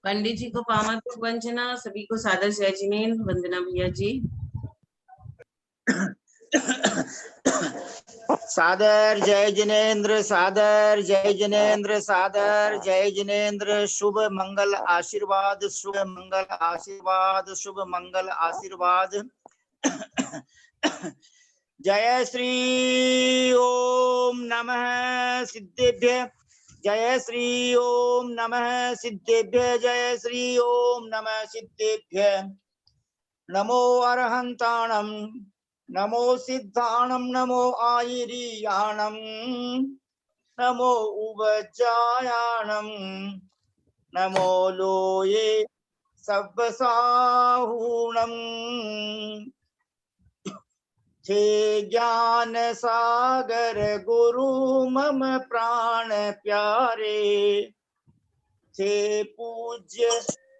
पंडित जी को पामात्मक वंचना, सभी को सादर जय जिनेन्द्र। वंदना भैया जी। सादर जय जिनेन्द्र, सादर जय जिनेन्द्र, सादर जय जिनेन्द्र। शुभ मंगल आशीर्वाद, शुभ मंगल आशीर्वाद, शुभ मंगल आशीर्वाद। जय श्री ओम नमः सिद्धेभ्य, जय श्री ओम नमः सिद्धेभ्य, जय श्री ओम नमः सिद्धेभ्य। नमो अरहंताणं, नमो सिद्धाणं, नमो आयिरीयाणं, नमो उवज्जायाणं, नमो लोये सब्बसाहूणं। हे ज्ञान सागर गुरु मम प्राण प्यारे, थे पूज्य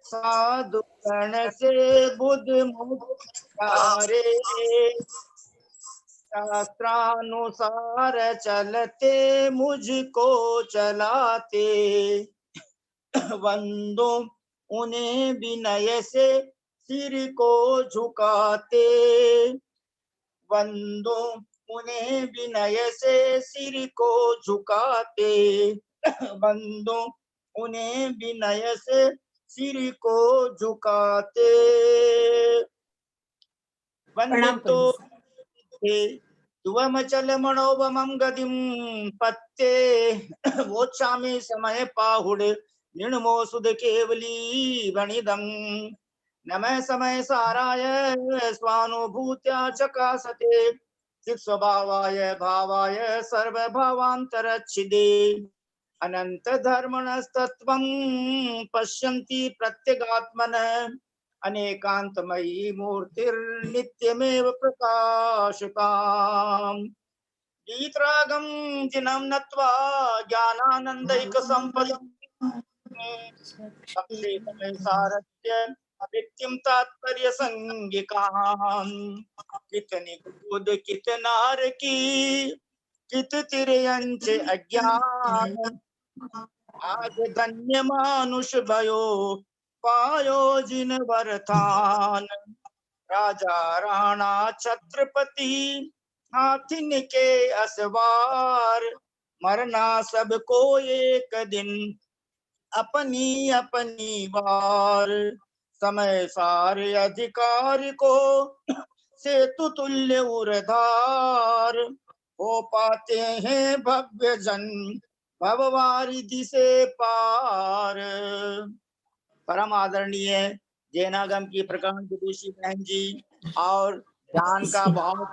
साधु गण से बुद्ध मुखारे। शास्त्रानुसार चलते मुझको चलाते, वंदो उन्हें विनय से सिर को झुकाते, वंदो उन्हें विनय से सिर को झुकाते, वंदो उन्हें विनय से सिर को झुकाते। वंदितो तुवमचल मनोवमं गतिं पत्ते, वोच्छामि समय पाहुड निर्णमो सुध केवली वणिदं। नमः समय साराय स्वानुभूत्या चकासते, चित्स्वभावाय भावाय सर्वभावान्तरच्छिदे। अनंत धर्मणस्तत्वं पश्यन्ति प्रत्यगात्मनः, अनेकांतमयी मूर्तिर्नित्यमेव प्रकाशताम्। गीतरागं जिनं नत्वा ज्ञानानन्दैकसम्पदम्, पक्षे समय सारथ्य नित्यं तात्पर्य संगिकाम्। कितनी कूद कितनार की, कित तिरयंच अज्ञान, आज धन्य मानुष भयो पायो जिन वरथान। राजा राणा छत्रपति हाथिन के असवार, मरना सबको एक दिन अपनी अपनी बार। समय सारे अधिकारी को सेतु तुल्य उरधार, हो पाते हैं भव्य जन भववारिधि से पार। परम आदरणीय जैनागम की प्रकांड विदुषी बहन जी और ध्यान का बहुत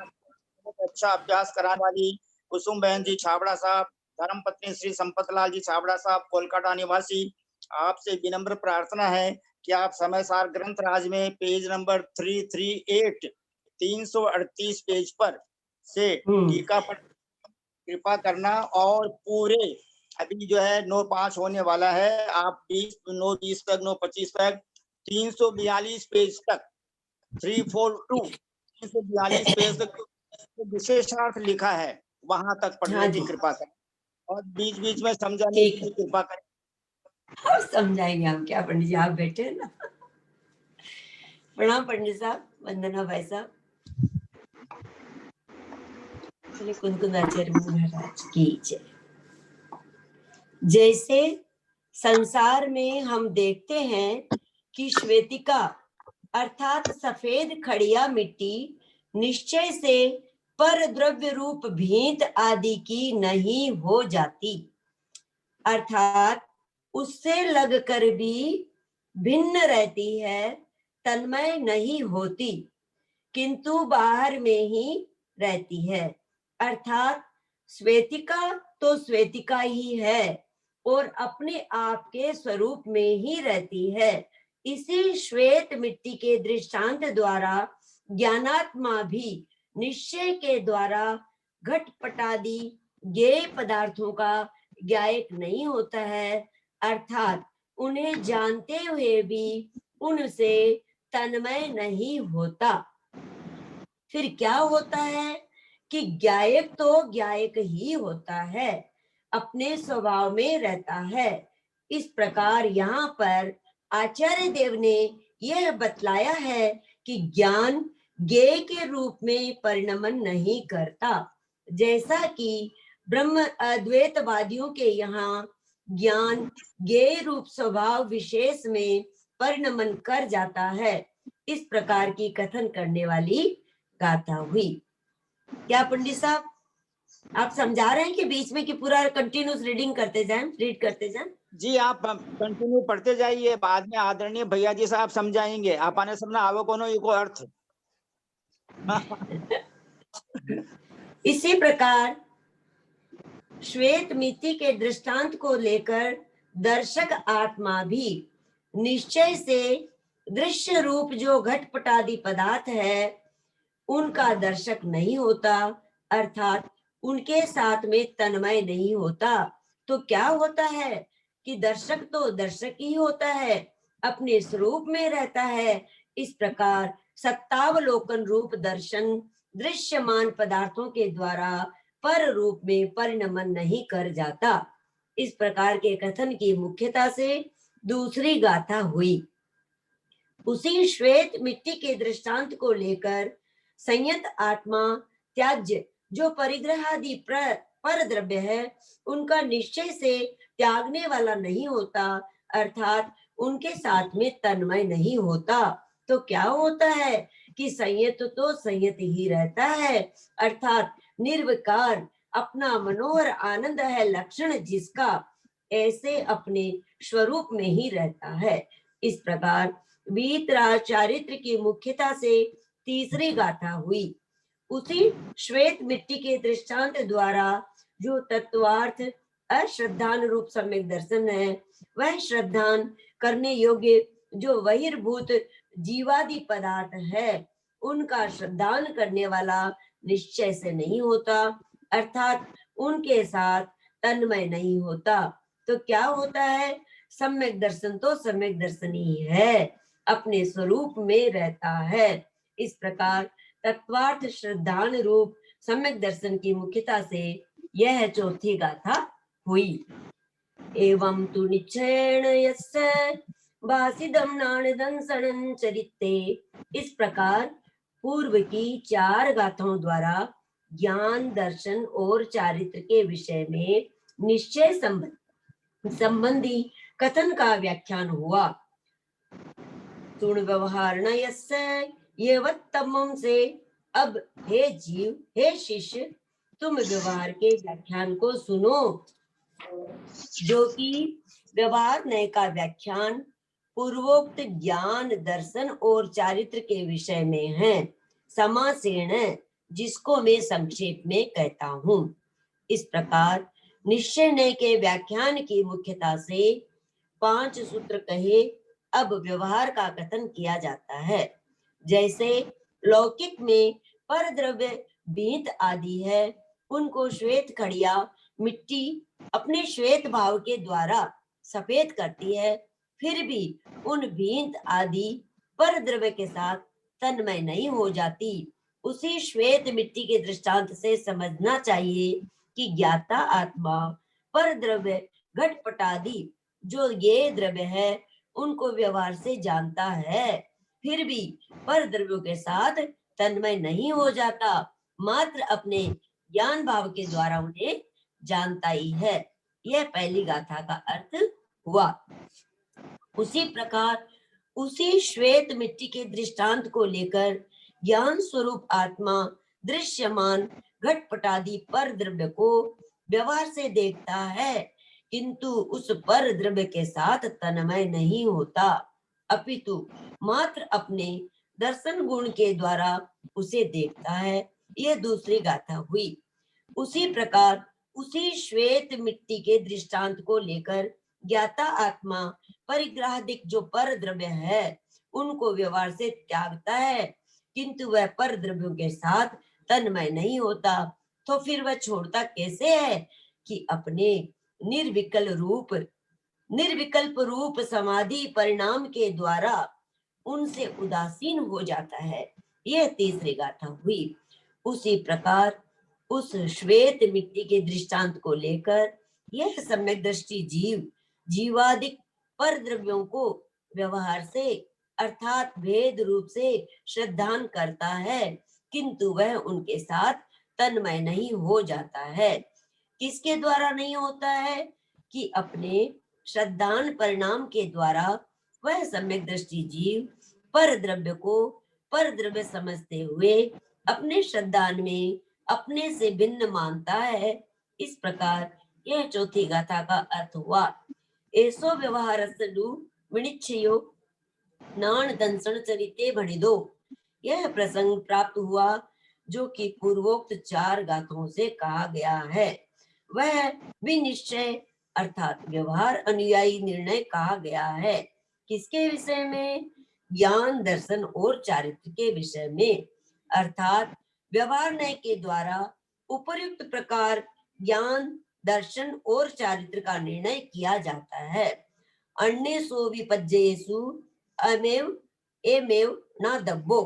अच्छा अभ्यास कराने वाली कुसुम बहन जी छाबड़ा साहब, धर्म पत्नी श्री संपतलाल जी छाबड़ा साहब कोलकाता निवासी, आपसे विनम्र प्रार्थना है कि आप समय सार ग्रंथ राज में पेज नंबर 338 338 पेज पर से टीका पर कृपा करना, और पूरे अभी जो है 9/5 होने वाला है, आप 9/20 तक 9/25 तक 342 पेज तक 342 342 पेज तक विशेषार्थ लिखा है वहां तक पढ़ने की कृपा करें, और बीच बीच में समझाने की कृपा करें। और समझाएंगे हम क्या पंडित जी, आप बैठे ना। प्रणाम पंडित साहब, वंदना भाई साहब। कुंदकुंदाचार्य महाराज की जय। जैसे संसार में हम देखते हैं कि श्वेतिका अर्थात सफेद खड़िया मिट्टी निश्चय से पर द्रव्य रूप भींत आदि की नहीं हो जाती, अर्थात उससे लगकर भी भिन्न रहती है, तन्मय नहीं होती, किंतु बाहर में ही रहती है। अर्थात श्वेतिका तो श्वेतिका ही है और अपने आप के स्वरूप में ही रहती है। इसी श्वेत मिट्टी के दृष्टांत द्वारा ज्ञानात्मा भी निश्चय के द्वारा घटपटादि ज्ञेय पदार्थों का ज्ञायक नहीं होता है, अर्थात उन्हें जानते हुए भी उनसे तन्मय नहीं होता। फिर क्या होता है कि ज्ञायक तो ज्ञायक ही होता है, अपने स्वभाव में रहता है। इस प्रकार यहाँ पर आचार्य देव ने यह बतलाया है कि ज्ञान ज्ञेय के रूप में परिणमन नहीं करता, जैसा कि ब्रह्म अद्वैतवादियों के यहाँ ज्ञान ज्ञेय रूप स्वभाव विशेष में परिणमन कर जाता है। इस प्रकार की कथन करने वाली गाथा हुई। क्या पंडित साहब आप समझा रहे हैं कि बीच में कि पूरा कंटिन्यूस रीडिंग करते जाएं, रीड करते जाएं? जी आप कंटिन्यू पढ़ते जाइए, बाद में आदरणीय भैया जी साहब समझाएंगे। आपाने सबने आवो कोनो इको अर्थ। इसी प्रकार श्वेत मिट्टी के दृष्टांत को लेकर दर्शक आत्मा भी निश्चय से दृश्य रूप जो घटपटादि पदार्थ है उनका दर्शक नहीं होता, अर्थात उनके साथ में तन्मय नहीं होता। तो क्या होता है कि दर्शक तो दर्शक ही होता है, अपने स्वरूप में रहता है। इस प्रकार सत्तावलोकन रूप दर्शन दृश्यमान पदार्थों के द्वारा पर रूप में परिणमन नहीं कर जाता। इस प्रकार के कथन की मुख्यता से दूसरी गाथा हुई। उसी श्वेत मिट्टी के दृष्टांत को लेकर संयत आत्मा त्याज्य जो परिग्रहादि पर द्रव्य है उनका निश्चय से त्यागने वाला नहीं होता, अर्थात उनके साथ में तन्मय नहीं होता। तो क्या होता है कि संयत तो संयत ही रहता है, अर्थात निर्विकार अपना मनोहर आनंद है लक्षण जिसका, ऐसे अपने स्वरूप में ही रहता है। इस प्रकार वीतराग चारित्र की मुख्यता से तीसरी गाथा हुई। उसी श्वेत मिट्टी के दृष्टांत द्वारा जो तत्वार्थ अश्रद्धान रूप सम्यक दर्शन है, वह श्रद्धान करने योग्य जो बहिर्भूत जीवादि पदार्थ है उनका श्रद्धान करने वाला निश्चय से नहीं होता, अर्थात उनके साथ तन्मय नहीं होता। तो क्या होता है, सम्यक दर्शन तो सम्यक दर्शन ही है, अपने स्वरूप में रहता है। इस प्रकार तत्वार्थ श्रद्धान रूप सम्यक दर्शन की मुख्यता से यह चौथी गाथा हुई। एवं तु निश्चयेन यस्य भासिदं नाणदंसनं चरिते। इस प्रकार पूर्व की 4 गाथाओं द्वारा ज्ञान दर्शन और चारित्र के विषय में निश्चय संबंधी कथन का व्याख्यान हुआ। सुन व्यवहार न यस्य ये वत्तमम से। अब हे जीव, हे शिष्य, तुम व्यवहार के व्याख्यान को सुनो, जो कि व्यवहार नय का व्याख्यान पूर्वोक्त ज्ञान दर्शन और चारित्र के विषय में है, समासेन, जिसको मैं संक्षेप में कहता हूँ। इस प्रकार निश्चय नय के व्याख्यान की मुख्यता से 5 सूत्र कहे। अब व्यवहार का कथन किया जाता है। जैसे लौकिक में पर द्रव्य बीत आदि है, उनको श्वेत खड़िया मिट्टी अपने श्वेत भाव के द्वारा सफेद करती है, फिर भी उन बीत आदि पर द्रव्य के साथ तन्मय नहीं हो जाती। उसी श्वेत मिट्टी के दृष्टांत से समझना चाहिए कि ज्ञाता आत्मा पर द्रव्य घटपटादि जो ये द्रव्य है उनको व्यवहार से जानता है, फिर भी पर द्रव्यों के साथ तन्मय नहीं हो जाता, मात्र अपने ज्ञान भाव के द्वारा उन्हें जानता ही है। यह पहली गाथा का अर्थ हुआ। उसी प्रकार उसी श्वेत मिट्टी के दृष्टांत को लेकर ज्ञान स्वरूप आत्मा दृश्यमान घटपटादि पर द्रव्य को व्यवहार से देखता है, किंतु उस पर द्रव्य के साथ तन्मय नहीं होता, अपितु मात्र अपने दर्शन गुण के द्वारा उसे देखता है। यह दूसरी गाथा हुई। उसी प्रकार उसी श्वेत मिट्टी के दृष्टांत को लेकर ज्ञाता आत्मा परिग्राहिक जो पर द्रव्य है उनको व्यवहार से त्यागता है, किंतु वह पर द्रव्यों के साथ तन्मय नहीं होता। तो फिर वह छोड़ता कैसे है कि अपने निर्विकल्प रूप समाधि परिणाम के द्वारा उनसे उदासीन हो जाता है। यह तीसरी गाथा हुई। उसी प्रकार उस श्वेत मिट्टी के दृष्टांत को लेकर यह सम्यक दृष्टि जीवादिक पर द्रव्यों को व्यवहार से अर्थात भेद रूप से श्रद्धान करता है, किंतु वह उनके साथ तन्मय नहीं हो जाता है। किसके द्वारा नहीं होता है? कि अपने श्रद्धान परिणाम के द्वारा वह सम्यक दृष्टि जीव पर द्रव्य को पर द्रव्य समझते हुए अपने श्रद्धान में अपने से भिन्न मानता है। इस प्रकार यह चौथी गाथा का अर्थ हुआ। ऐसो व्यवहारस्तु विनिश्चयो नान दंसन चरिते भणिदो। यह प्रसंग प्राप्त हुआ जो कि पूर्वोक्त 4 गाथों से कहा गया है। वह विनिश्चय अर्थात व्यवहार अनुयायी निर्णय कहा गया है। किसके विषय में? ज्ञान दर्शन और चारित्र के विषय में, अर्थात व्यवहार न्याय के द्वारा उपर्युक्त प्रकार ज्ञान दर्शन और चारित्र का निर्णय किया जाता है। अन्येषु विपज्येषु अमेव एमेव न दब्बो।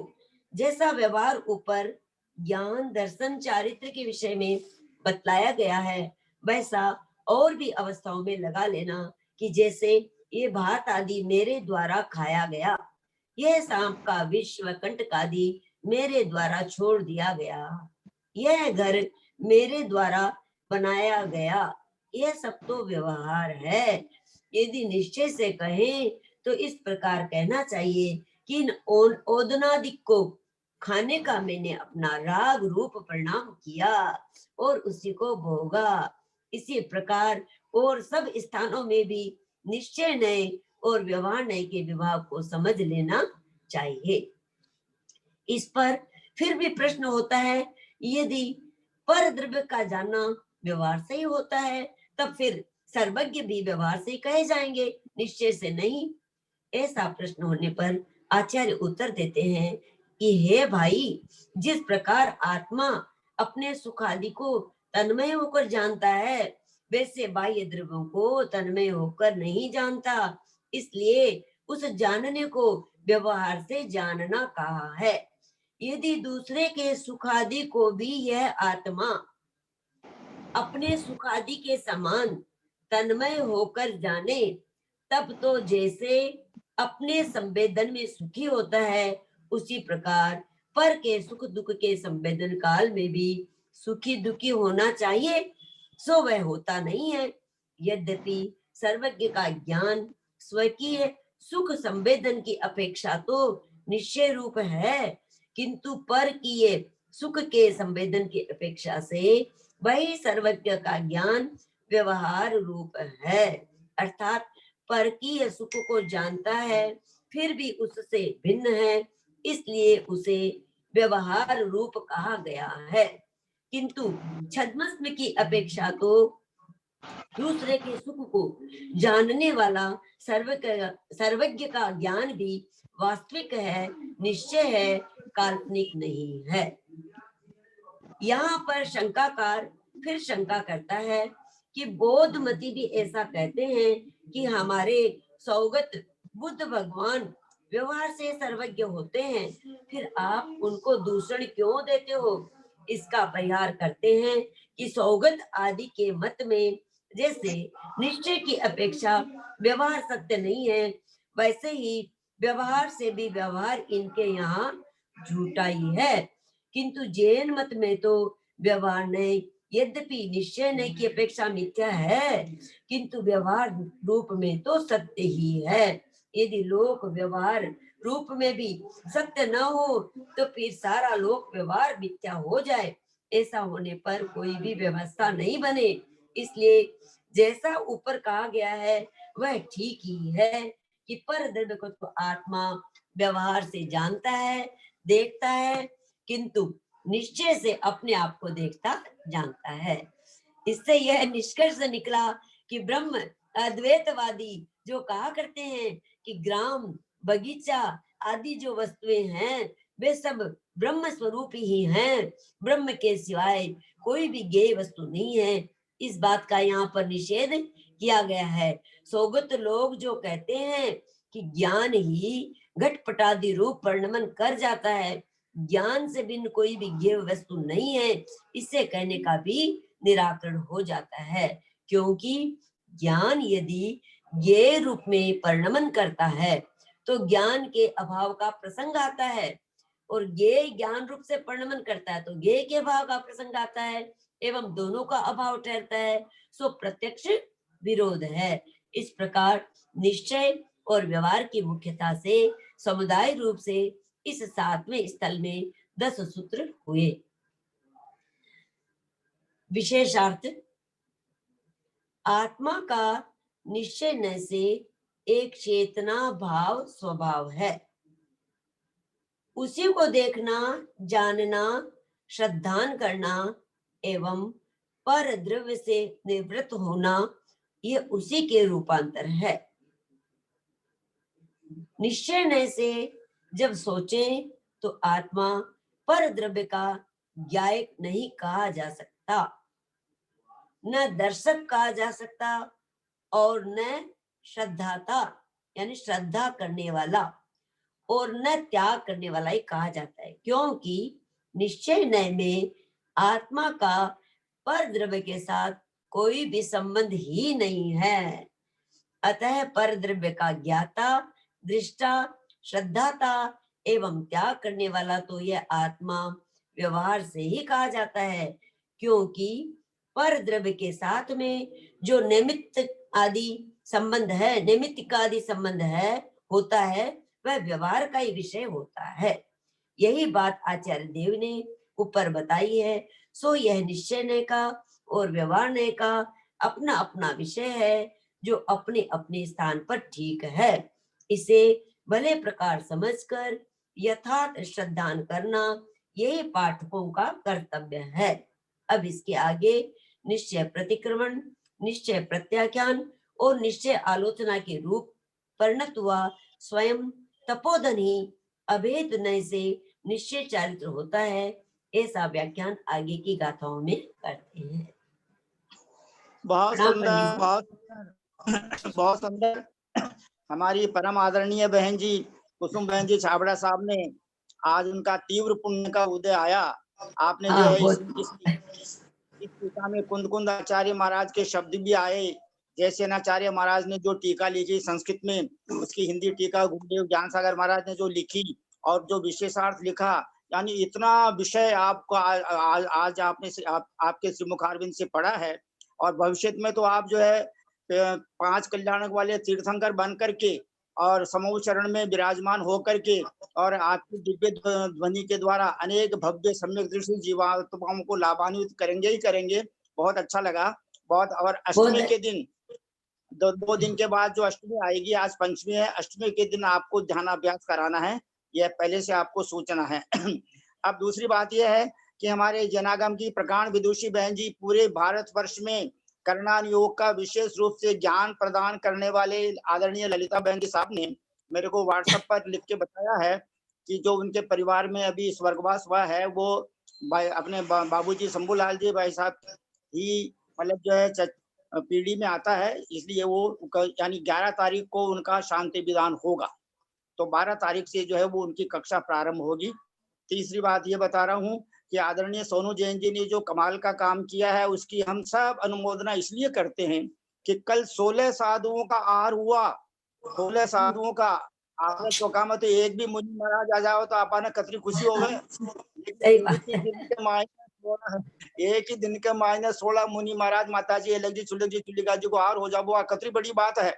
जैसा व्यवहार ऊपर ज्ञान दर्शन चारित्र के विषय में बतलाया गया है, वैसा और भी अवस्थाओं में लगा लेना कि जैसे ये भात आदि मेरे द्वारा खाया गया, यह सांप का विश्व कंटक आदि मेरे द्वारा छोड़ दिया गया, यह घर मेरे द्वारा बनाया गया, यह सब तो व्यवहार है। यदि निश्चय से कहें तो इस प्रकार कहना चाहिए कि इन ओदनादिक को खाने का मैंने अपना राग रूप परिणाम किया और उसी को भोगा। इसी प्रकार और सब स्थानों में भी निश्चय नए और व्यवहार नए के विभाग को समझ लेना चाहिए। इस पर फिर भी प्रश्न होता है, यदि पर द्रव्य का जानना व्यवहार से ही होता है, तब फिर सर्वज्ञ भी व्यवहार से ही कहे जाएंगे, निश्चय से नहीं। ऐसा प्रश्न होने पर आचार्य उत्तर देते हैं कि हे भाई, जिस प्रकार आत्मा अपने सुख आदि को तन्मय होकर जानता है, वैसे बाह्य द्रव्यों को तन्मय होकर नहीं जानता, इसलिए उस जानने को व्यवहार से जानना कहा है। यदि दूसरे के सुख आदि को भी यह आत्मा अपने सुख आदि के समान तन्मय होकर जाने, तब तो जैसे अपने संवेदन में सुखी होता है, उसी प्रकार पर के सुख दुख के संवेदन काल में भी सुखी दुखी होना चाहिए, सो वह होता नहीं है। यद्यपि सर्वज्ञ का ज्ञान स्वकीय सुख संवेदन की अपेक्षा तो निश्चय रूप है, किंतु पर किए सुख के संवेदन की अपेक्षा से वही सर्वज्ञ का ज्ञान व्यवहार रूप है, अर्थात परकीय सुख को जानता है फिर भी उससे भिन्न है, इसलिए उसे व्यवहार रूप कहा गया है। किंतु छद्मस्म की अपेक्षा तो दूसरे के सुख को जानने वाला सर्वज्ञ का ज्ञान भी वास्तविक है, निश्चय है, काल्पनिक नहीं है। यहाँ पर शंकाकार फिर शंका करता है कि बौद्धमती भी ऐसा कहते हैं कि हमारे सौगत बुद्ध भगवान व्यवहार से सर्वज्ञ होते हैं, फिर आप उनको दूषण क्यों देते हो? इसका परिहार करते हैं कि सौगत आदि के मत में जैसे निश्चय की अपेक्षा व्यवहार सत्य नहीं है, वैसे ही व्यवहार से भी व्यवहार इनके यहाँ झूठा ही है। किंतु जैन मत में तो व्यवहार नहीं, यद्यपि निश्चय नहीं की अपेक्षा मिथ्या है, किंतु व्यवहार रूप में तो सत्य ही है। यदि लोक व्यवहार रूप में भी सत्य न हो तो फिर सारा लोक व्यवहार मिथ्या हो जाए, ऐसा होने पर कोई भी व्यवस्था नहीं बने। इसलिए जैसा ऊपर कहा गया है वह ठीक ही है कि पर द्रव्य को तो आत्मा व्यवहार से जानता है, देखता है, किंतु निश्चय से अपने आप को देखता जानता है। इससे यह निष्कर्ष निकला कि ब्रह्म अद्वैतवादी जो कहा करते हैं कि ग्राम बगीचा आदि जो वस्तुएं हैं वे सब ब्रह्म स्वरूप ही हैं, ब्रह्म के सिवाय कोई भी ज्ञेय वस्तु नहीं है, इस बात का यहाँ पर निषेध किया गया है। सौगत लोग जो कहते हैं कि ज्ञान ही घटपटादि रूप परिणमन कर जाता है, ज्ञान से भिन्न कोई भी ज्ञेय वस्तु नहीं है, इससे कहने का भी निराकरण हो जाता है, क्योंकि ज्ञान यदि ज्ञेय रूप में परिणमन करता है तो ज्ञान के अभाव का प्रसंग आता है, और ये ज्ञान रूप से परिणमन करता है तो ज्ञेय के अभाव का प्रसंग आता है, एवं दोनों का अभाव ठहरता है, सो प्रत्यक्ष विरोध है। इस प्रकार निश्चय और व्यवहार की मुख्यता से समुदाय रूप से इस 7वें स्थल में 10 सूत्र हुए। विशेषार्थ, आत्मा का निश्चय न से एक चेतना भाव स्वभाव है, उसी को देखना, जानना, श्रद्धान करना एवं पर द्रव्य से निवृत्त होना, ये उसी के रूपांतर है। निश्चय न से जब सोचें तो आत्मा पर द्रव्य का ज्ञायक नहीं कहा जा सकता, न दर्शक कहा जा सकता, और न श्रद्धाता यानी श्रद्धा करने वाला, और न त्याग करने वाला ही कहा जाता है, क्योंकि निश्चय नय में आत्मा का पर द्रव्य के साथ कोई भी संबंध ही नहीं है। अतः पर द्रव्य का ज्ञाता, दृष्टा, श्रद्धाता एवं त्याग करने वाला तो यह आत्मा व्यवहार से ही कहा जाता है, क्योंकि पर द्रव्य के साथ में जो निमित्त आदि संबंध है, निमित्त आदि संबंध है होता है, वह व्यवहार का ही विषय होता है। यही बात आचार्य देव ने ऊपर बताई है। सो यह निश्चय ने का और व्यवहार ने का अपना अपना विषय है, जो अपने अपने स्थान पर ठीक है। इसे भले प्रकार समझकर यथार्थ श्रद्धान करना यही पाठकों का कर्तव्य है। अब इसके आगे निश्चय प्रतिक्रमण, निश्चय प्रत्याख्यान और निश्चय आलोचना के रूप परिणत हुआ स्वयं तपोधन ही अभेद नय से निश्चय चारित्र होता है, ऐसा व्याख्यान आगे की गाथाओं में करते हैं। बहुत प्रणाम सुंदर, पंडित जी। बहुत सुंदर। हमारी परम आदरणीय बहन जी कुसुम बहन जी छाबड़ा साहब ने आज उनका तीव्र पुण्य का उदय आया। आपने जो हाँ, है बहुत इस टीका में कुंद कुंद आचार्य महाराज के शब्द भी आए। जयसेनाचार्य महाराज ने जो टीका लिखी संस्कृत में, उसकी हिंदी टीका गुरुदेव ज्ञान सागर महाराज ने जो लिखी, और जो विशेषार्थ लिखा, यानी इतना विषय आपको आज आपने आपके श्रीमुखारविंद से पढ़ा है। और भविष्य में तो आप जो है 5 कल्याणक वाले तीर्थंकर बन करके और समूह चरण में विराजमान हो करके और आपकी दिव्य ध्वनि के द्वारा अनेक भव्य सम्यक दृष्टि जीवात्माओं को लाभान्वित करेंगे ही करेंगे। बहुत अच्छा लगा, बहुत। और अष्टमी के दिन 2 दिन के बाद जो अष्टमी आएगी, आज पंचमी है, अष्टमी के दिन आपको ध्यानाभ्यास कराना है, यह पहले से आपको सूचना है। अब दूसरी बात यह है कि हमारे जनागम की प्रकांड विदुषी बहन जी पूरे भारतवर्ष में करणान योग का विशेष रूप से ज्ञान प्रदान करने वाले आदरणीय ललिता बहन जी साहब ने मेरे को व्हाट्सएप पर लिख के बताया है कि जो उनके परिवार में अभी स्वर्गवास हुआ है, वो अपने बाबूजी शंभूलाल जी भाई साहब ही मतलब जो है पीढ़ी में आता है, इसलिए वो यानी 11 तारीख को उनका शांति विधान होगा, तो 12 तारीख से जो है वो उनकी कक्षा प्रारंभ होगी। तीसरी बात ये बता रहा हूँ कि आदरणीय सोनू जैन जी ने जो कमाल का काम किया है, उसकी हम सब अनुमोदना इसलिए करते हैं कि कल 16 साधुओं का आहार हुआ। 16 साधुओं का आपने चौका में तो एक भी मुनि महाराज आ जाओ तो आपने कतरी खुशी हो गए। एक ही दिन के मायने 16 मुनि महाराज, माता जी, अलग जी, चुलक जी, चुलिका जी को आहार हो जाओ, कतरी बड़ी बात है।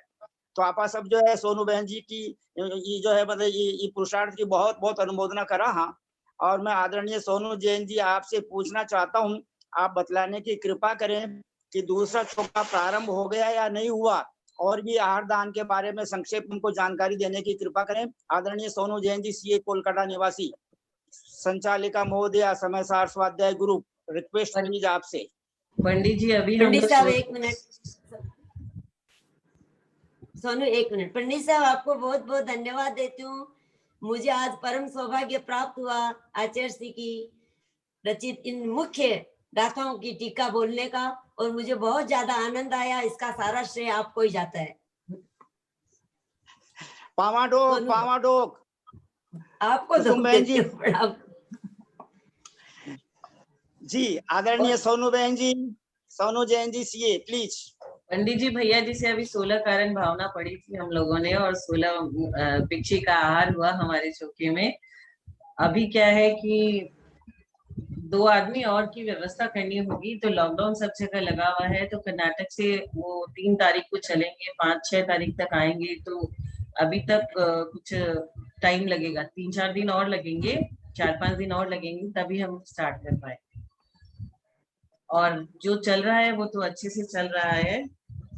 तो आपा सब जो है सोनू बहन जी की ये जो है मतलब ये पुरुषार्थ की बहुत बहुत अनुमोदना करा। हाँ, और मैं आदरणीय सोनू जैन जी आपसे पूछना चाहता हूँ, आप बतलाने की कृपा करें कि दूसरा चौका प्रारंभ हो गया या नहीं हुआ, और भी आहार दान के बारे में संक्षेप उनको जानकारी देने की कृपा करें। आदरणीय सोनू जैन जी, सीए कोलकाता निवासी, संचालिका महोदया, समय सार स्वाध्याय गुरु, रिक्वेस्ट प्लीज आपसे। पंडित जी अभी पंडित साहब 1 मिनट, सोनू 1 मिनट। पंडित साहब आपको बहुत बहुत धन्यवाद देती हूँ। मुझे आज परम सौभाग्य प्राप्त हुआ आचार्य श्री की रचित इन मुख्य गाथाओं की टीका बोलने का, और मुझे बहुत ज्यादा आनंद आया। इसका सारा श्रेय आपको ही जाता है। पावाडोक पावाडोक आपको कुसुम बहन जी जी, आदरणीय सोनू बहन जी, सोनू जैन जी सीए प्लीज। पंडित जी भैया जी से अभी 16 कारण भावना पड़ी थी हम लोगों ने, और 16 पिक्षी का आहार हुआ हमारे चौके में। अभी क्या है कि 2 आदमी और की व्यवस्था करनी होगी, तो लॉकडाउन सब जगह लगा हुआ है, तो कर्नाटक से वो 3 तारीख को चलेंगे, 5-6 तारीख तक आएंगे, तो अभी तक कुछ टाइम लगेगा, 3-4 दिन और लगेंगे, 4-5 दिन और लगेंगे, तभी हम स्टार्ट कर पाए। और जो चल रहा है वो तो अच्छे से चल रहा है,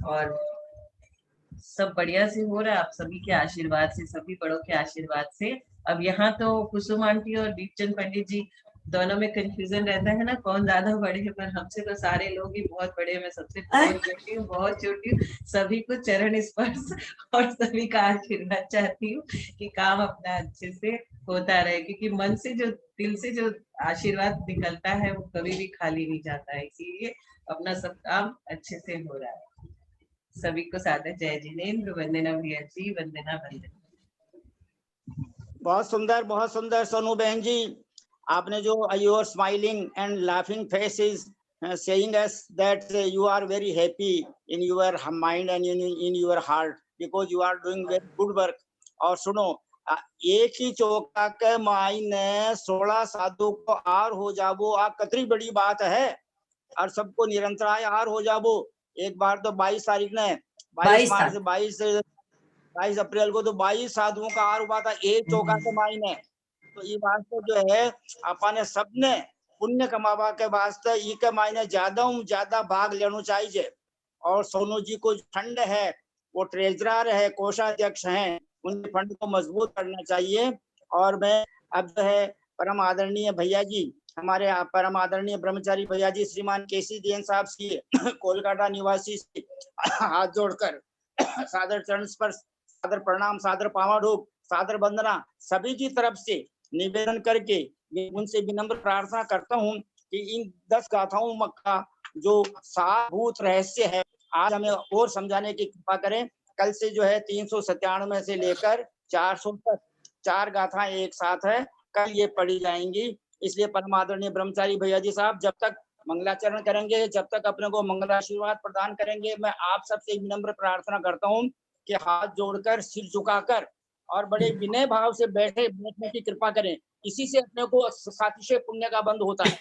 और सब बढ़िया से हो रहा है, आप सभी के आशीर्वाद से, सभी बड़ों के आशीर्वाद से। अब यहाँ तो कुसुम आंटी और दीपचंद पंडित जी दोनों में कंफ्यूजन रहता है ना, कौन ज्यादा बड़े हैं, पर हमसे तो सारे लोग ही बहुत बड़े हैं। मैं सबसे बहुत छोटी हूँ, बहुत छोटी हूँ। सभी को चरण स्पर्श और सभी का आशीर्वाद चाहती हूँ कि काम अपना अच्छे से होता रहे, क्योंकि मन से जो, दिल से जो आशीर्वाद निकलता है वो कभी भी खाली नहीं जाता है, इसीलिए अपना सब काम अच्छे से हो रहा है। सभी को सादर जय जिनेन्द्र, वंदना भैया जी, वंदना वंदना। बहुत सुंदर सोनू बहन जी, आपने जो you are smiling and laughing face is saying us that you are very happy in your mind and in your heart because you are doing very good work. और सुनो, एक ही चौका के मायने 16 साधु को आर हो जाबो, आ कतरी बड़ी बात है। और सबको निरंतर आर हो जाबो। एक बार तो 22 तारीख ने 22 मार्च से 22 अप्रैल को तो 22 साधुओं का आर हुआ था एक चौका के मायने। तो ये बात तो जो है अपन सबने पुण्य कमावा के वास्ते ई के मायने ज्यादा भाग लेना चाहिए। और सोनू जी को फंड है, वो ट्रेजरर है, कोषाध्यक्ष हैं, उनके फंड को मजबूत करना चाहिए। और मैं अब जो है परम आदरणीय भैया जी, हमारे परम आदरणीय ब्रह्मचारी भैया जी श्रीमान केसी देन साहब से कोलकाता निवासी से हाथ जोड़कर सादर चरण स्पर्श, सादर प्रणाम, सादर पावाडूब, सादर वंदना सभी की तरफ से निवेदन करके उनसे विनम्र प्रार्थना करता हूँ कि इन 10 गाथाओं का जो सारभूत रहस्य है आज हमें और समझाने की कृपा करें। कल से जो है 397 से लेकर 400 तक 4 गाथाएं एक साथ है, कल ये पढ़ी जाएंगी। इसलिए परम आदरणीय ब्रह्मचारी भैया जी साहब जब तक मंगलाचरण करेंगे, जब तक अपने को मंगलाशीर्वाद प्रदान करेंगे, मैं आप सबसे विनम्र प्रार्थना करता हूँ कि हाथ जोड़कर, सिर झुकाकर और बड़े विनय भाव से बैठने की कृपा करें। इसी से अपने को सातिशय पुण्य का बंध होता है।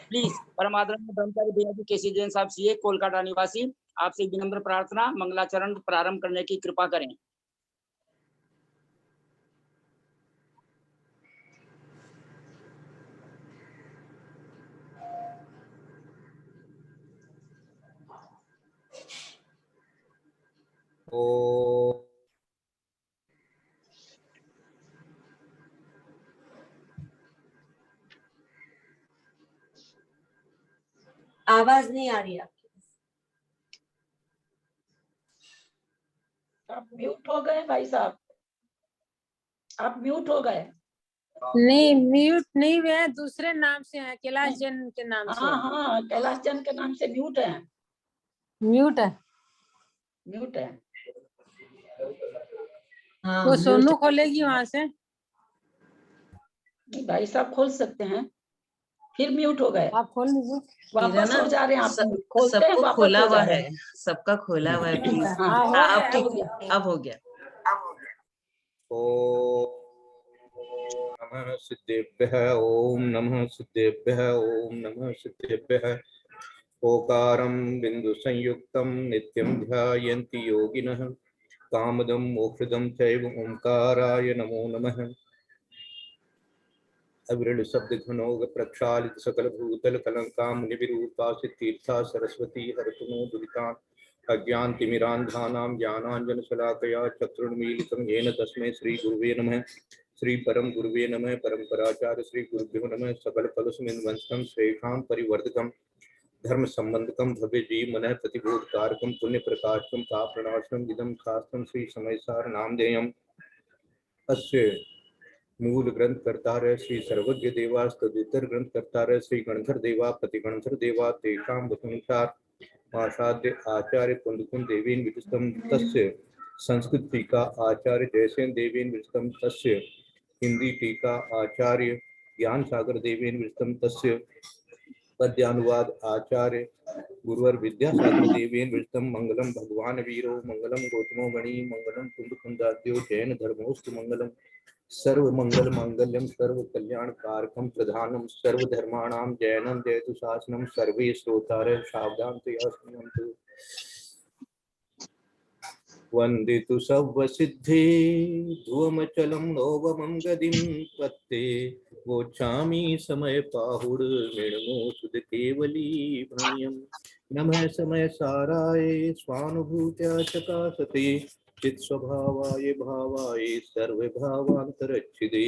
प्लीज परम आदरणीय ब्रह्मचारी भैया जी केसी जैन साहब सीए कोलकाता निवासी, आपसे विनम्र प्रार्थना, मंगलाचरण प्रारंभ करने की कृपा करें। आवाज नहीं आ रही आपकी। आप म्यूट हो गए भाई साहब, आप म्यूट हो गए। नहीं म्यूट नहीं हुए, दूसरे नाम से है, कैलाश जैन के नाम से। हाँ, कैलाश जैन के नाम से म्यूट है। म्यूट है, म्यूट है। हाँ, वो सोनू खोलेगी वहां से। नहीं भाई साहब खोल सकते हैं, फिर म्यूट हो गए, आप खोल लीजिए। वापस हो जा रहे हैं। आप खोलते हैं सबको वापस खोला हो हुआ जा रहे है, हैं। सबका खोला हुआ है प्लीज। हाँ, अब ठीक, अब हो गया। नमः सिद्धेभ्यः, ओम नमः सिद्धेभ्यः, ओम नमः सिद्धेभ्यः। ओकारं बिंदु संयुक्तं नित्यं ध्यायन्ति योगिनः, कामदं मोक्षदं चैव ओंकाराय नमो नमः। अविरल शब्द घनोग प्रक्षालित सकल भूतल कलंकाम निविरूपा तीर्था सरस्वती हरतुनो दुरितान् अज्ञान तिमिरान्धानां ज्ञानांजन शलाकया चक्षुर्मीलितं येन तस्मै श्री गुरुवे नमः। श्री परम गुरुवे नमः। परम्पराचार्य श्री गुरुभ्यो नमः। सकल कलुषमिन्वंतं श्रेषां परिवर्धकं धर्म संबंधकं भव्य जी मनः प्रतिभूत कारकं पुण्य प्रकाशकं पापनाशनम् इदं शास्त्रं श्री समयसार नामधेयम्। अस्य मूल ग्रंथ कर्तार श्री सर्वज्ञ देवा, तदुत्तर ग्रंथ कर्तार श्री गणधर देवा, प्रतिगणधर देवा, तेषां वसुंसार आसाद्य आचार्य कुंदकुंद देवीन विदिष्टम तस्य। संस्कृत टीका आचार्य जयसेन देवीन विदिष्टम तस्य। हिंदी टीका आचार्य ज्ञान सागर देवीन विदिष्टम तस्य। पद्यानुवाद आचार्य गुरुवर विद्यासागर देवेन विष्टम मंगलम भगवान वीरो मंगलम गौतमो गणी मंगलम कुंद कुंदाद्यो जैन धर्मोस्तु मंगलम सर्व मंगल मांगल्यम सर्व कल्याण कारकम प्रधानम सर्व धर्माणां जैनम जयतु शासनम सर्वे श्रोतारः सावधानतया शृण्वन्तु वंदितु सव्वसिद्धे ध्रुवमचलं नोवमं गदिं पत्ते वोच्छामि समय पाहुड मृण्मो सुध केवली भणियम् नमः समय साराय स्वानुभूत्या चकासते चित् स्वभावाय भावाय सर्वभावान्तरच्छिदे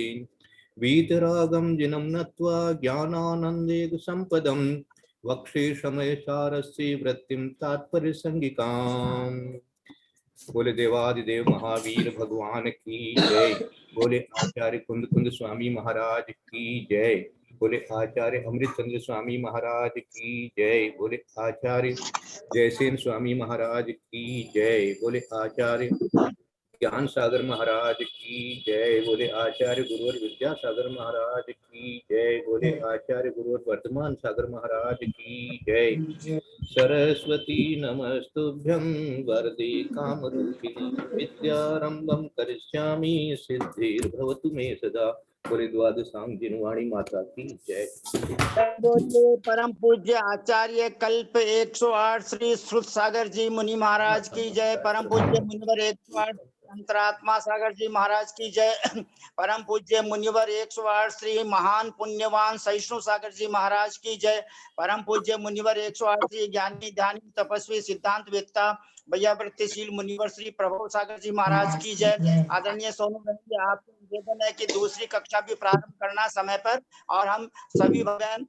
वीतरागं जिनं नत्वा ज्ञानानन्दे संपदं वक्षे समय सारस्य वृत्तिं तात्पर्य संगिकाम्। बोले देवादिदेव महावीर भगवान की जय। बोले आचार्य कुंद कुंद स्वामी महाराज की जय। बोले आचार्य अमृतचंद्र स्वामी महाराज की जय। बोले आचार्य जयसेन स्वामी महाराज की जय। बोले आचार्य ज्ञान सागर महाराज की जय। बोले आचार्य गुरुवर विद्यासागर महाराज की जय। बोले आचार्य गुरुवर वर्धमान सागर महाराज की जय। सरस्वती नमस्तुभ्यं वरदे कामरूपिणी विद्यारंभं करिष्यामि सिद्धिर्भवतु मे सदा। बोले द्वादशांग जिनवाणी माता की जय। बोलिए परम पूज्य आचार्य कल्प 108 श्री श्रुत सागर जी मुनि महाराज की जय। परम पूज्य मुनिवर 108 अंतरात्मा सागर जी महाराज की जय। परम पूज्य मुनिवर 108 श्री महान पुण्यवान सहिष्णु सागर जी महाराज की जय। परम पूज्य मुनिवर 108 श्री ज्ञानी ध्यानी तपस्वी सिद्धांत वेत्ता भैया वृत्तिशील मुनिवर श्री प्रभु सागर जी महाराज की जय। आदरणीय सोनू जी, आपको निवेदन है कि दूसरी कक्षा भी प्रारंभ करना समय पर, और हम सभी भगवान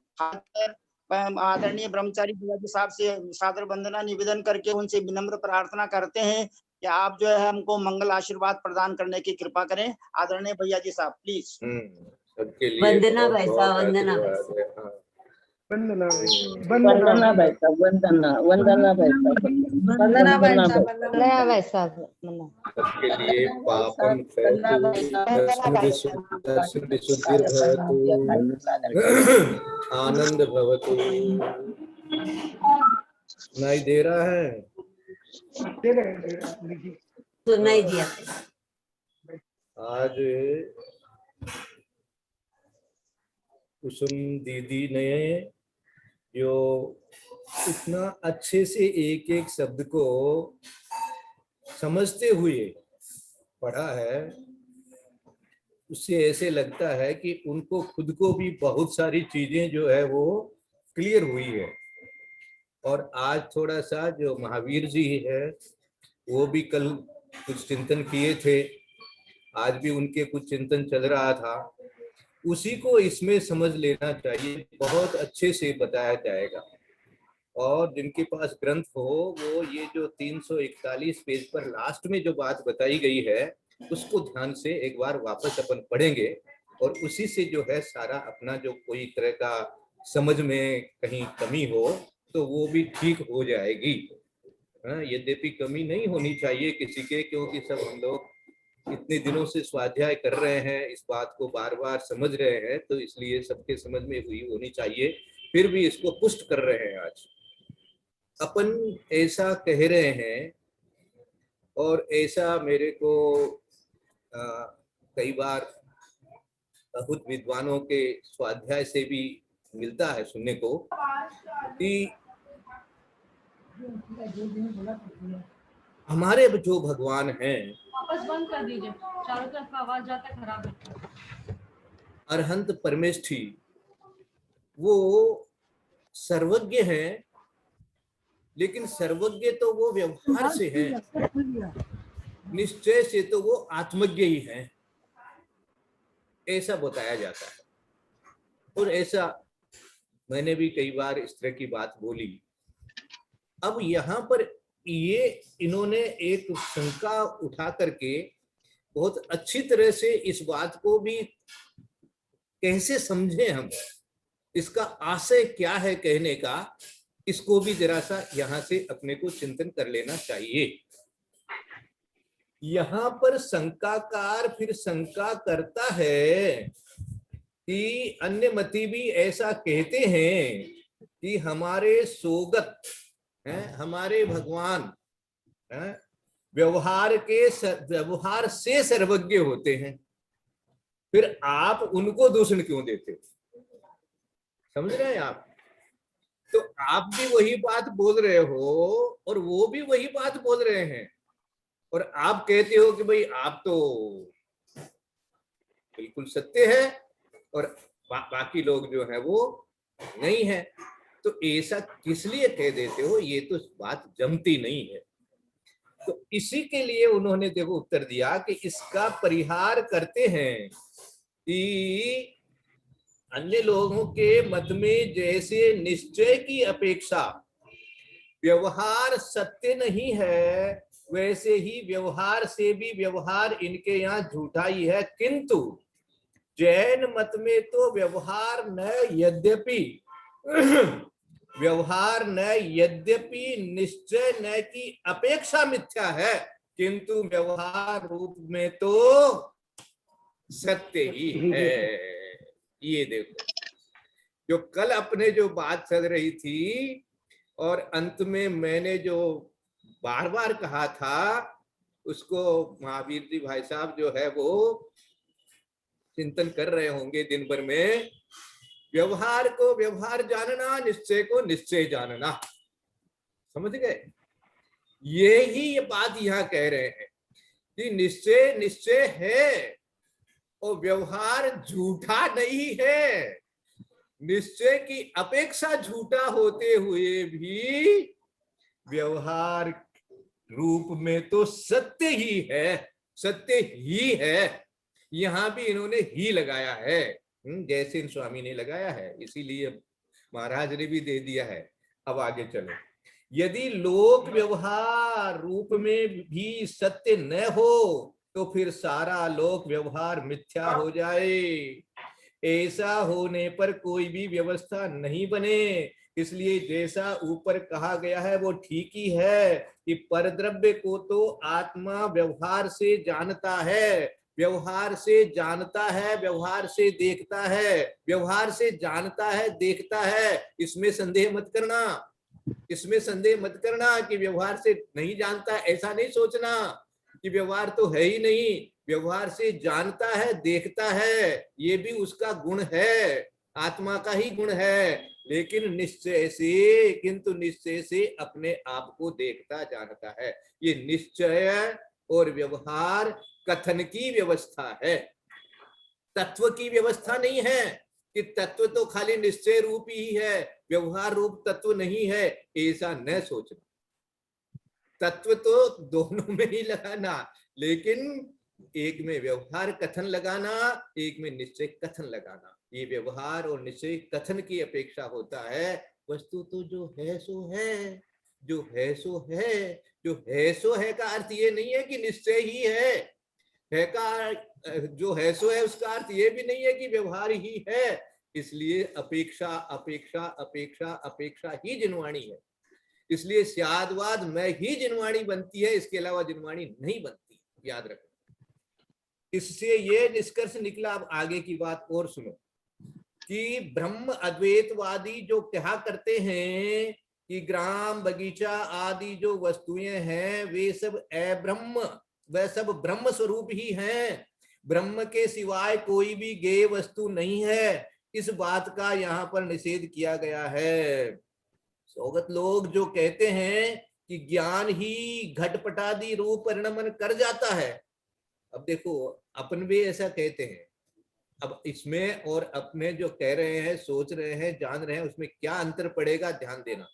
आदरणीय ब्रह्मचारी भैया जी साहब से सादर वंदना निवेदन करके उनसे विनम्र प्रार्थना करते हैं कि आप जो है हमको मंगल आशीर्वाद प्रदान करने की कृपा करें। आदरणीय भैया जी साहब प्लीज। सबके लिए वंदना बहुत भाई बहुत साहब, वंदना आशीर्वाद भाई है। हाँ। वंदना वंदना भाई साहब, वंदना वंदना भाई साहब, वंदना भाई वंदना साहब, भाई वंदना भाई साहब, वंदना। सबके लिए पापम दर्शन विशुद्धिर्भवतु आनंद भवतु। सुनाई दे रहा है? सुनाई दिया। आज कुसुम दीदी ने जो इतना अच्छे से एक एक शब्द को समझते हुए पढ़ा है, उससे ऐसे लगता है कि उनको खुद को भी बहुत सारी चीजें जो है वो क्लियर हुई है। और आज थोड़ा सा जो महावीर जी है वो भी कल कुछ चिंतन किए थे, आज भी उनके कुछ चिंतन चल रहा था, उसी को इसमें समझ लेना चाहिए। बहुत अच्छे से बताया जाएगा। और जिनके पास ग्रंथ हो वो ये जो 341 पेज पर लास्ट में जो बात बताई गई है उसको ध्यान से एक बार वापस अपन पढ़ेंगे, और उसी से जो है सारा अपना जो कोई तरह का समझ में कहीं कमी हो तो वो भी ठीक हो जाएगी। यद्यपि कमी नहीं होनी चाहिए किसी के, क्योंकि सब हम लोग इतने दिनों से स्वाध्याय कर रहे हैं, इस बात को बार बार समझ रहे हैं, तो इसलिए सबके समझ में हुई होनी चाहिए। फिर भी इसको पुष्ट कर रहे हैं। आज अपन ऐसा कह रहे हैं, और ऐसा मेरे को कई बार बहुत विद्वानों के स्वाध्याय से भी मिलता है सुनने को कि हमारे जो भगवान हैं, बंद कर दीजिए, चारों तरफ आवाज जाता खराब है। अरहंत परमेष्ठी वो सर्वज्ञ हैं, लेकिन सर्वज्ञ तो वो व्यवहार से है, निश्चय से तो वो आत्मज्ञ ही है, ऐसा बताया जाता है। और ऐसा मैंने भी कई बार इस तरह की बात बोली। अब यहाँ पर ये इन्होंने एक शंका उठा करके बहुत अच्छी तरह से इस बात को भी कैसे समझे हम, इसका आशय क्या है कहने का, इसको भी जरा सा यहाँ से अपने को चिंतन कर लेना चाहिए। यहाँ पर शंकाकार फिर शंका करता है कि अन्य मती भी ऐसा कहते हैं कि हमारे सोगत हमारे भगवान व्यवहार से सर्वज्ञ होते हैं, फिर आप उनको दूषण क्यों देते हो? समझ रहे हैं आप? तो आप भी वही बात बोल रहे हो और वो भी वही बात बोल रहे हैं, और आप कहते हो कि भाई आप तो बिल्कुल सत्य है और बाकी लोग जो है वो नहीं है। तो ऐसा किस लिए कह देते हो? ये तो बात जमती नहीं है। तो इसी के लिए उन्होंने देखो उत्तर दिया कि इसका परिहार करते हैं कि अन्य लोगों के मत में जैसे निश्चय की अपेक्षा व्यवहार सत्य नहीं है, वैसे ही व्यवहार से भी व्यवहार इनके यहाँ झूठा ही है। किंतु जैन मत में तो व्यवहार न यद्यपि निश्चय न की अपेक्षा मिथ्या है, किंतु व्यवहार रूप में तो सत्य ही है। ये देखो, जो कल अपने जो बात चल रही थी और अंत में मैंने जो बार बार कहा था, उसको महावीर जी भाई साहब जो है वो चिंतन कर रहे होंगे दिन भर में। व्यवहार को व्यवहार जानना, निश्चय को निश्चय जानना, समझ गए? ये बात यहाँ कह रहे हैं कि निश्चय निश्चय है और व्यवहार झूठा नहीं है। निश्चय की अपेक्षा झूठा होते हुए भी व्यवहार रूप में तो सत्य ही है, सत्य ही है। यहां भी इन्होंने ही लगाया है, जैसे इन स्वामी ने लगाया है, इसीलिए महाराज ने भी दे दिया है। अब आगे चलो। यदि लोक व्यवहार रूप में भी सत्य न हो तो फिर सारा लोक व्यवहार मिथ्या हो जाए। ऐसा होने पर कोई भी व्यवस्था नहीं बने। इसलिए जैसा ऊपर कहा गया है वो ठीक ही है कि परद्रव्य को तो आत्मा व्यवहार से जानता है, व्यवहार से जानता है, व्यवहार से देखता है, व्यवहार से जानता है, देखता है। इसमें संदेह मत करना, इसमें संदेह मत करना कि व्यवहार से नहीं जानता। ऐसा नहीं सोचना कि व्यवहार तो है ही नहीं, व्यवहार से जानता है, देखता है, ये भी उसका गुण है, आत्मा का ही गुण है। लेकिन निश्चय से, किंतु निश्चय से अपने आप को देखता जानता है। ये निश्चय और व्यवहार कथन की व्यवस्था है, तत्व की व्यवस्था नहीं है कि तत्व तो खाली निश्चय रूप ही है, व्यवहार रूप तत्व नहीं है। ऐसा न सोचना। तत्व तो दोनों में ही लगाना, लेकिन एक में व्यवहार कथन लगाना, एक में निश्चय कथन लगाना। ये व्यवहार और निश्चय कथन की अपेक्षा होता है। वस्तु तो जो है सो है, जो है सो है। जो है सो है का अर्थ ये नहीं है कि निश्चय ही है का जो है सो है उसका अर्थ ये भी नहीं है कि व्यवहार ही है। इसलिए अपेक्षा अपेक्षा अपेक्षा अपेक्षा ही जिनवाणी है। इसलिए स्यादवाद में ही जिनवाणी बनती है, इसके अलावा जिनवाणी नहीं बनती, याद रखो। इससे ये निष्कर्ष निकला। अब आगे की बात और सुनो कि ब्रह्म अद्वैतवादी जो कहा करते हैं कि ग्राम बगीचा आदि जो वस्तुएं हैं वे सब अब्रह्म, वह सब ब्रह्म स्वरूप ही हैं, ब्रह्म के सिवाय कोई भी गेय वस्तु नहीं है। इस बात का यहाँ पर निषेध किया गया है। सौगत लोग जो कहते हैं कि ज्ञान ही घटपटादि रूप परिणमन कर जाता है। अब देखो, अपन भी ऐसा कहते हैं। अब इसमें और अपने जो कह रहे हैं, सोच रहे हैं, जान रहे हैं, उसमें क्या अंतर पड़ेगा, ध्यान देना।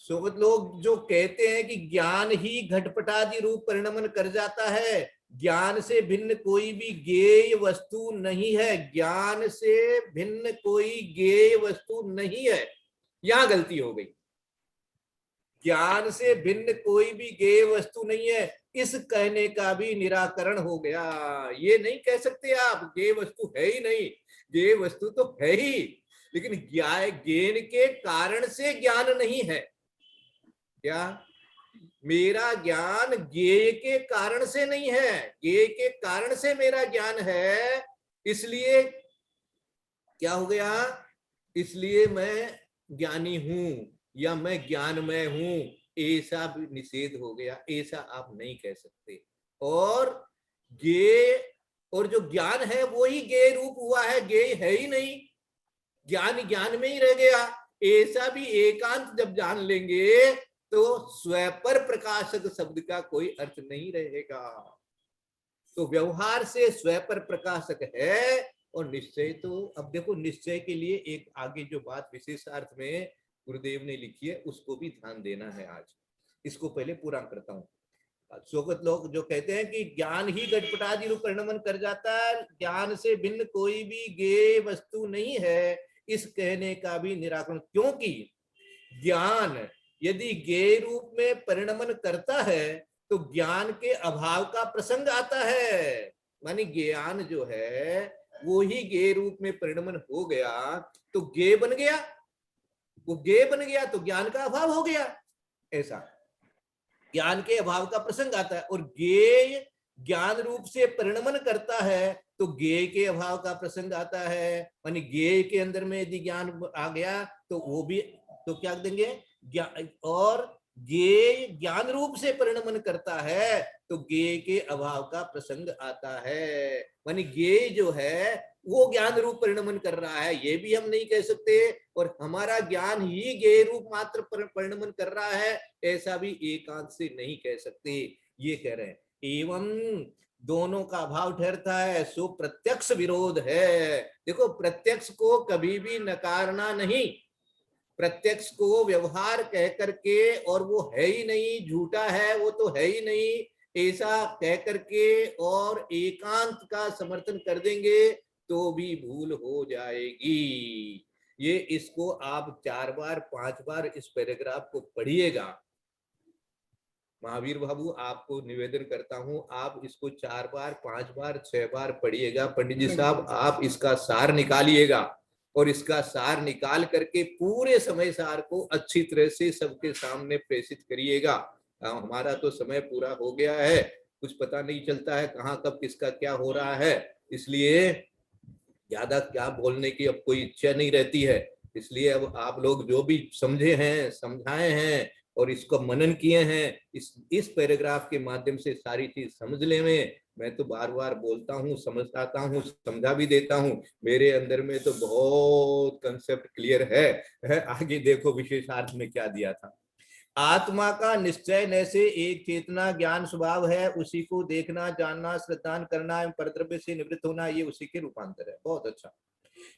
सौगत लोग जो कहते हैं कि ज्ञान ही घटपटादि रूप परिणमन कर जाता है, ज्ञान से भिन्न कोई भी गेय वस्तु नहीं है, ज्ञान से भिन्न कोई गेय वस्तु नहीं है। यहां गलती हो गई। ज्ञान से भिन्न कोई भी गेय वस्तु नहीं है, इस कहने का भी निराकरण हो गया। ये नहीं कह सकते आप गेय वस्तु है ही नहीं, गेय वस्तु तो है ही, लेकिन ज्ञान के कारण से ज्ञान नहीं है। क्या? मेरा ज्ञान ज्ञेय के कारण से नहीं है, ज्ञेय के कारण से मेरा ज्ञान है। इसलिए क्या हो गया? इसलिए मैं ज्ञानी हूं। या मैं ज्ञानमय हूं, ऐसा भी निषेध हो गया, ऐसा आप नहीं कह सकते। और ज्ञेय और जो ज्ञान है वो ही ज्ञेय रूप हुआ है, ज्ञेय है ही नहीं, ज्ञान ज्ञान में ही रह गया। ऐसा भी एकांत जब जान लेंगे तो स्वपर प्रकाशक शब्द का कोई अर्थ नहीं रहेगा। तो व्यवहार से स्वपर प्रकाशक है। और निश्चय तो अब देखो, निश्चय के लिए एक आगे जो बात विशेषार्थ में गुरुदेव ने लिखी है उसको भी ध्यान देना है। आज इसको पहले पूरा करता हूं। स्वगत लोग जो कहते हैं कि ज्ञान ही घटपटादि रूप परिणमन कर जाता है, ज्ञान से भिन्न कोई भी ज्ञेय वस्तु नहीं है, इस कहने का भी निराकरण, क्योंकि ज्ञान यदि ज्ञेय रूप में परिणमन करता है तो ज्ञान के अभाव का प्रसंग आता है। मानी ज्ञान जो है वो ही ज्ञेय रूप में परिणमन हो गया तो ज्ञेय बन गया, वो ज्ञेय बन गया तो ज्ञान का अभाव हो गया। ऐसा ज्ञान के अभाव का प्रसंग आता है। और ज्ञेय ज्ञान रूप से परिणमन करता है तो ज्ञेय के अभाव का प्रसंग आता है। मानी ज्ञेय के अंदर में यदि ज्ञान आ गया तो वो भी, तो क्या देंगे ज्ञान, और ज्ञेय ज्ञान रूप से परिणमन करता है तो ज्ञेय के अभाव का प्रसंग आता है। मानी ज्ञेय जो है वो ज्ञान रूप परिणमन कर रहा है, ये भी हम नहीं कह सकते। और हमारा ज्ञान ही ज्ञेय रूप मात्र परिणमन कर रहा है, ऐसा भी एकांत से नहीं कह सकते। ये कह रहे हैं एवं दोनों का अभाव ठहरता है सो प्रत्यक्ष विरोध है। देखो, प्रत्यक्ष को कभी भी नकारना नहीं, प्रत्यक्ष को व्यवहार कह करके, और वो है ही नहीं, झूठा है, वो तो है ही नहीं, ऐसा कह करके और एकांत का समर्थन कर देंगे तो भी भूल हो जाएगी। ये इसको आप 4 बार 5 बार इस पैराग्राफ को पढ़िएगा। महावीर बाबू, आपको निवेदन करता हूं, आप इसको 4 बार 5 बार 6 बार पढ़िएगा। पंडित जी साहब, आप इसका सार निकालिएगा और इसका सार निकाल करके पूरे समय सार को अच्छी तरह से सबके सामने प्रेषित करिएगा। हमारा तो समय पूरा हो गया है, कुछ पता नहीं चलता है कहाँ कब किसका क्या हो रहा है, इसलिए ज्यादा क्या बोलने की अब कोई इच्छा नहीं रहती है। इसलिए अब आप लोग जो भी समझे हैं, समझाए हैं और इसको मनन किए हैं, इस पैराग्राफ के माध्यम से सारी चीज समझ ले। मैं तो बार बार बोलता हूँ, समझाता हूँ, समझा भी देता हूँ, मेरे अंदर में तो बहुत कंसेप्ट क्लियर है। आगे देखो विशेषार्थ में क्या दिया था। आत्मा का निश्चय न से एक चेतना ज्ञान स्वभाव है, उसी को देखना, जानना, श्रद्धान करना एवं परद्रव्य से निवृत्त होना, ये उसी के रूपांतर है। बहुत अच्छा।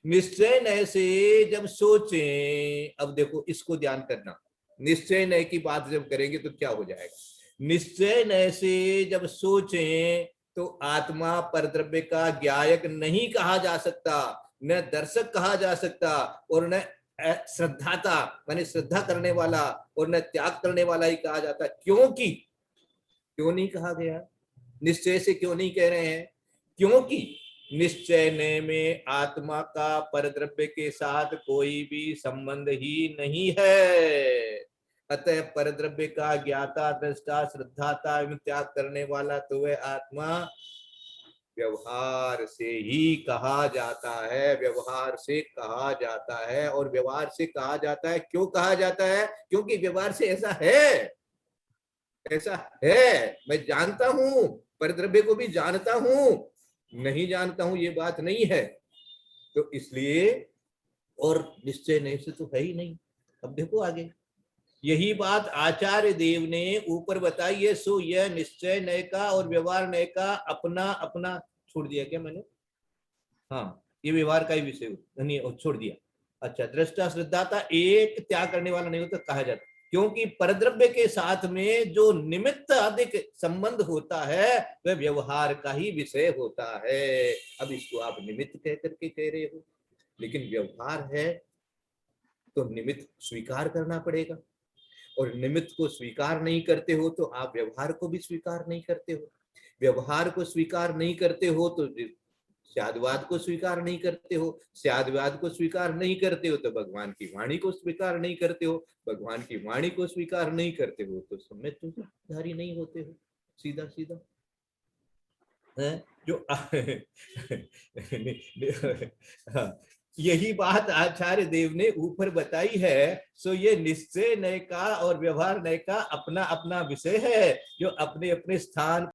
निश्चय न से जब सोचें, अब देखो इसको ध्यान करना, निश्चय न की बात जब करेंगे तो क्या हो जाएगा। निश्चय न से जब सोचें तो आत्मा परद्रव्य का ज्ञायक नहीं कहा जा सकता, न दर्शक कहा जा सकता, और न श्रद्धाता माने श्रद्धा करने वाला, और न त्याग करने वाला ही कहा जाता। क्योंकि क्यों नहीं कहा गया, निश्चय से क्यों नहीं कह रहे हैं, क्योंकि निश्चय में आत्मा का परद्रव्य के साथ कोई भी संबंध ही नहीं है। अतः परद्रव्य का ज्ञाता, दृष्टा, श्रद्धाता एवं त्याग करने वाला तो वह आत्मा व्यवहार से ही कहा जाता है, व्यवहार से कहा जाता है। और व्यवहार से कहा जाता है, क्यों कहा जाता है, क्योंकि व्यवहार से ऐसा है, ऐसा है। मैं जानता हूं, परद्रव्य को भी जानता हूं, नहीं जानता हूं ये बात नहीं है, तो इसलिए, और निश्चय नहीं से तो है ही नहीं। अब देखो आगे, यही बात आचार्य देव ने ऊपर बताई है। सो यह निश्चय नय का और व्यवहार नय का अपना अपना छोड़ दिया क्या मैंने, हाँ ये व्यवहार का ही विषय नहीं छोड़ दिया। अच्छा, दृष्टा श्रद्धाता एक त्याग करने वाला नहीं होता कहा जाता, क्योंकि परद्रव्य के साथ में जो निमित्त अधिक संबंध होता है वह व्यवहार का ही विषय होता है। अब इसको आप निमित्त कह करके कह रहे हो, लेकिन व्यवहार है तो निमित्त स्वीकार करना पड़ेगा, और निमित्त को स्वीकार नहीं करते हो तो आप व्यवहार को भी स्वीकार नहीं करते हो। व्यवहार को स्वीकार नहीं करते हो तो स्यादवाद को स्वीकार नहीं करते हो, स्यादवाद को स्वीकार नहीं करते हो तो भगवान की वाणी को स्वीकार नहीं करते हो, भगवान की वाणी को स्वीकार नहीं करते हो तो सम्यक तुमधारी नहीं होते हो। सीधा सीधा है जो यही बात आचार्य देव ने ऊपर बताई है। सो ये निश्चय नय का और व्यवहार नय का अपना अपना विषय है, जो अपने अपने स्थान